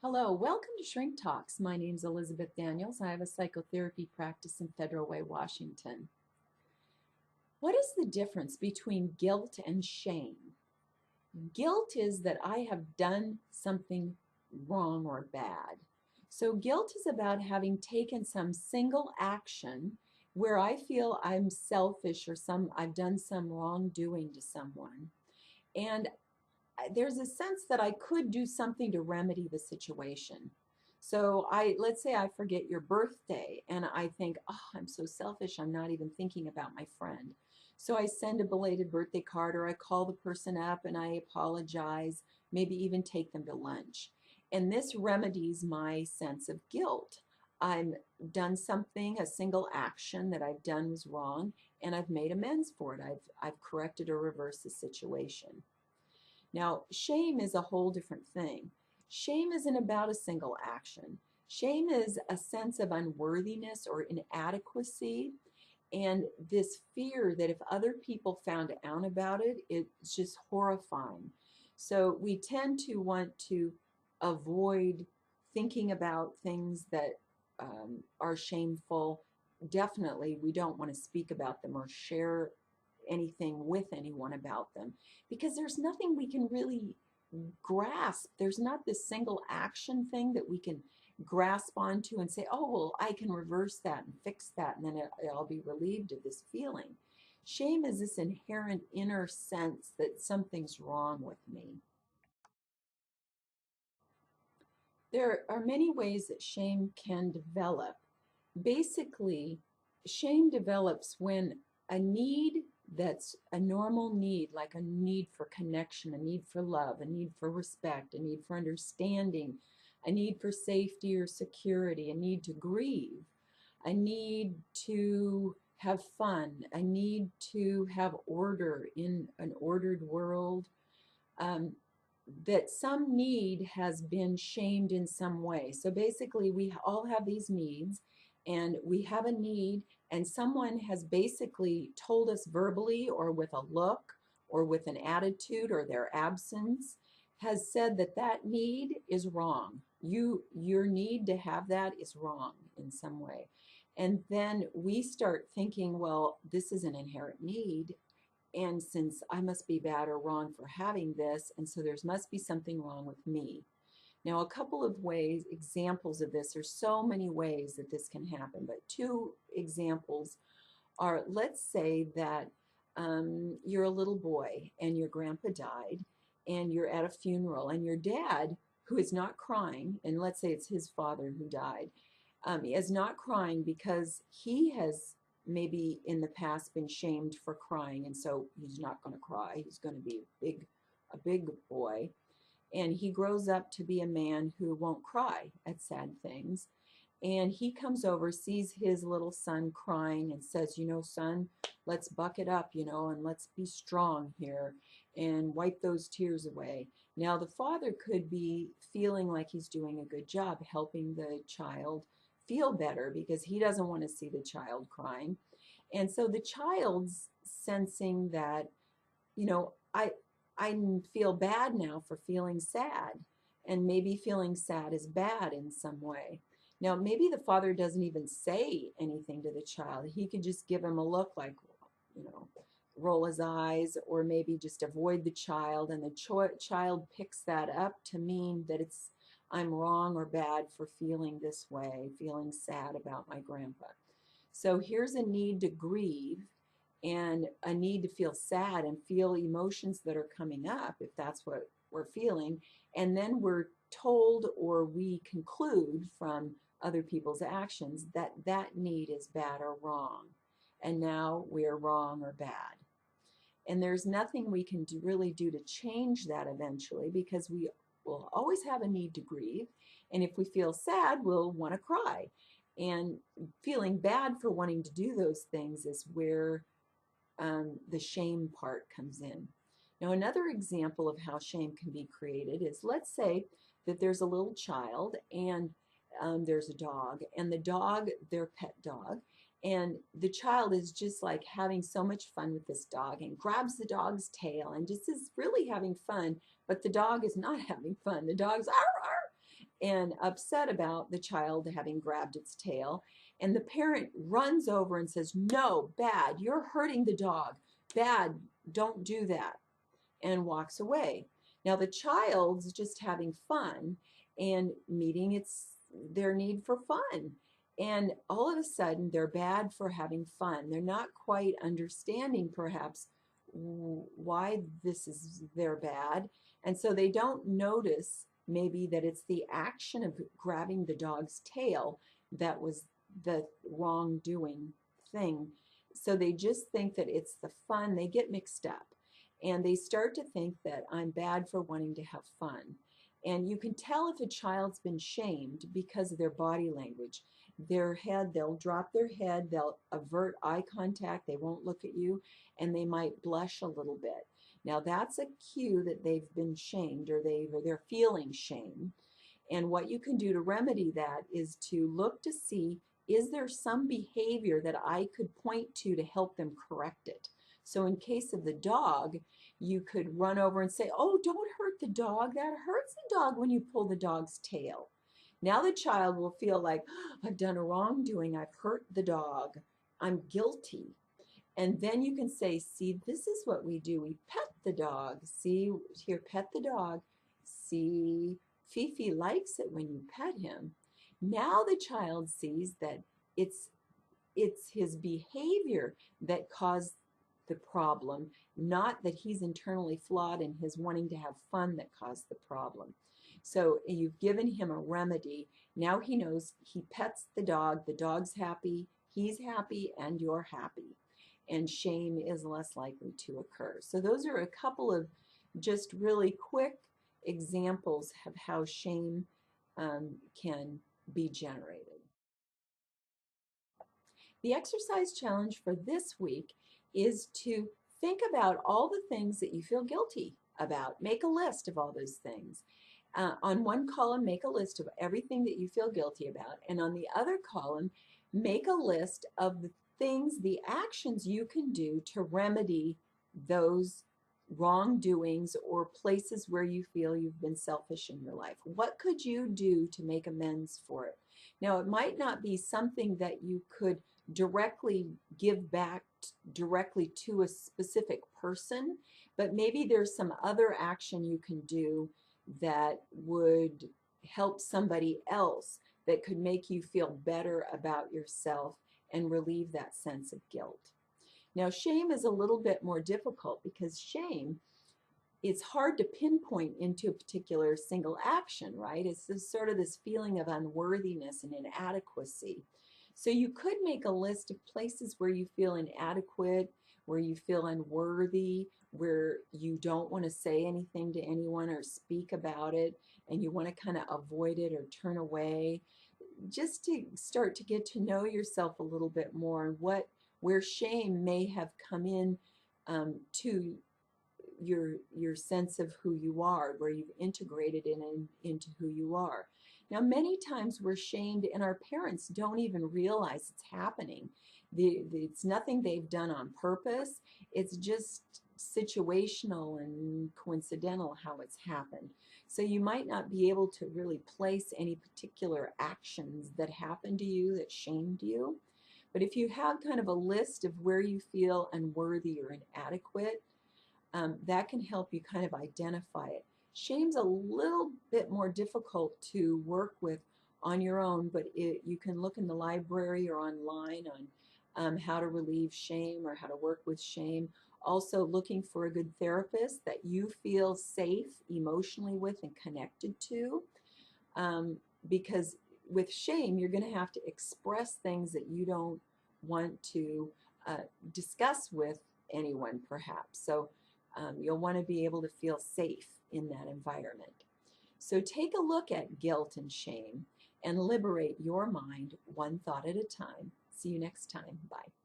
Hello, welcome to Shrink Talks. My name is Elizabeth Daniels. I have a psychotherapy practice in Federal Way, Washington. What is the difference between guilt and shame? Guilt is that I have done something wrong or bad. So guilt is about having taken some single action where I feel I'm selfish or I've done some wrongdoing to someone. And there's a sense that I could do something to remedy the situation. So let's say I forget your birthday and I think, oh, I'm so selfish, I'm not even thinking about my friend. So I send a belated birthday card or I call the person up and I apologize, maybe even take them to lunch. And this remedies my sense of guilt. I've done something, a single action that I've done was wrong, and I've made amends for it. I've corrected or reversed the situation. Now, shame is a whole different thing. Shame isn't about a single action. Shame is a sense of unworthiness or inadequacy, and this fear that if other people found out about it, it's just horrifying. So we tend to want to avoid thinking about things that are shameful. Definitely, we don't want to speak about them or share anything with anyone about them because there's nothing we can really grasp. There's not this single action thing that we can grasp onto and say, oh, well, I can reverse that and fix that, and then I'll be relieved of this feeling. Shame is this inherent inner sense that something's wrong with me. There are many ways that shame can develop. Basically, shame develops when a need that's a normal need, like a need for connection, a need for love, a need for respect, a need for understanding, a need for safety or security, a need to grieve, a need to have fun, a need to have order in an ordered world, um, that some need has been shamed in some way. So basically, we all have these needs, and we have a need, and someone has basically told us verbally or with a look or with an attitude or their absence has said that that need is wrong. Your need to have that is wrong in some way. And then we start thinking, well, this is an inherent need, and since I must be bad or wrong for having this, and so there must be something wrong with me. Now, a couple of ways, examples of this, there's so many ways that this can happen, but two examples are, let's say that you're a little boy and your grandpa died and you're at a funeral and your dad, who is not crying, and let's say it's his father who died, is not crying because he has maybe in the past been shamed for crying, and so he's not going to cry. He's going to be a big boy, and he grows up to be a man who won't cry at sad things. And he comes over, sees his little son crying, and says, you know, son, let's buck it up, you know, and let's be strong here and wipe those tears away. Now, the father could be feeling like he's doing a good job helping the child feel better because he doesn't want to see the child crying. And so the child's sensing that, you know, I feel bad now for feeling sad, and maybe feeling sad is bad in some way. Now, maybe the father doesn't even say anything to the child. He could just give him a look like, you know, roll his eyes, or maybe just avoid the child, and the child picks that up to mean that it's I'm wrong or bad for feeling this way, feeling sad about my grandpa. So here's a need to grieve and a need to feel sad and feel emotions that are coming up, if that's what we're feeling. And then we're told, or we conclude from other people's actions, that that need is bad or wrong. And now we're wrong or bad. And there's nothing we can really do to change that eventually, because we will always have a need to grieve. And if we feel sad, we'll want to cry. And feeling bad for wanting to do those things is where the shame part comes in. Now, another example of how shame can be created is, let's say that there's a little child and there's a dog, and the dog, their pet dog, and the child is just like having so much fun with this dog and grabs the dog's tail and just is really having fun, but the dog is not having fun. The dog's arr, arr, and upset about the child having grabbed its tail. And the parent runs over and says, "No, bad, you're hurting the dog. Bad, don't do that," and walks away. Now the child's just having fun and meeting their need for fun. And all of a sudden, they're bad for having fun. They're not quite understanding, perhaps, why this is their bad. And so they don't notice maybe that it's the action of grabbing the dog's tail that was the wrongdoing thing. So they just think that it's the fun. They get mixed up and they start to think that I'm bad for wanting to have fun. And you can tell if a child's been shamed because of their body language. Their head, they'll drop their head, they'll avert eye contact, they won't look at you, and they might blush a little bit. Now that's a cue that they've been shamed or they're feeling shame. And what you can do to remedy that is to look to see, is there some behavior that I could point to help them correct it? So in case of the dog, you could run over and say, "Oh, don't hurt the dog. That hurts the dog when you pull the dog's tail." Now the child will feel like, "I've done a wrongdoing. I've hurt the dog. I'm guilty." And then you can say, "See, this is what we do. We pet the dog. See, here, pet the dog. See, Fifi likes it when you pet him." Now the child sees that it's his behavior that caused the problem, not that he's internally flawed and his wanting to have fun that caused the problem. So you've given him a remedy. Now he knows, he pets the dog's happy, he's happy, and you're happy. And shame is less likely to occur. So those are a couple of just really quick examples of how shame can be generated. The exercise challenge for this week is to think about all the things that you feel guilty about. Make a list of all those things. On one column, make a list of everything that you feel guilty about. And on the other column, make a list of the things, the actions you can do to remedy those wrongdoings or places where you feel you've been selfish in your life. What could you do to make amends for it? Now, it might not be something that you could directly give back directly to a specific person, but maybe there's some other action you can do that would help somebody else, that could make you feel better about yourself and relieve that sense of guilt. Now, shame is a little bit more difficult because shame, it's hard to pinpoint into a particular single action, right? It's sort of this feeling of unworthiness and inadequacy. So you could make a list of places where you feel inadequate, where you feel unworthy, where you don't want to say anything to anyone or speak about it, and you want to kind of avoid it or turn away, just to start to get to know yourself a little bit more, and where shame may have come in to your sense of who you are, where you've integrated it into who you are. Now, many times we're shamed and our parents don't even realize it's happening. It's nothing they've done on purpose. It's just situational and coincidental how it's happened. So you might not be able to really place any particular actions that happened to you that shamed you. But if you have kind of a list of where you feel unworthy or inadequate, that can help you kind of identify it. Shame's a little bit more difficult to work with on your own, but you can look in the library or online on how to relieve shame or how to work with shame. Also looking for a good therapist that you feel safe emotionally with and connected to, because with shame, you're going to have to express things that you don't want to discuss with anyone, perhaps. So you'll want to be able to feel safe in that environment. So take a look at guilt and shame and liberate your mind one thought at a time. See you next time. Bye.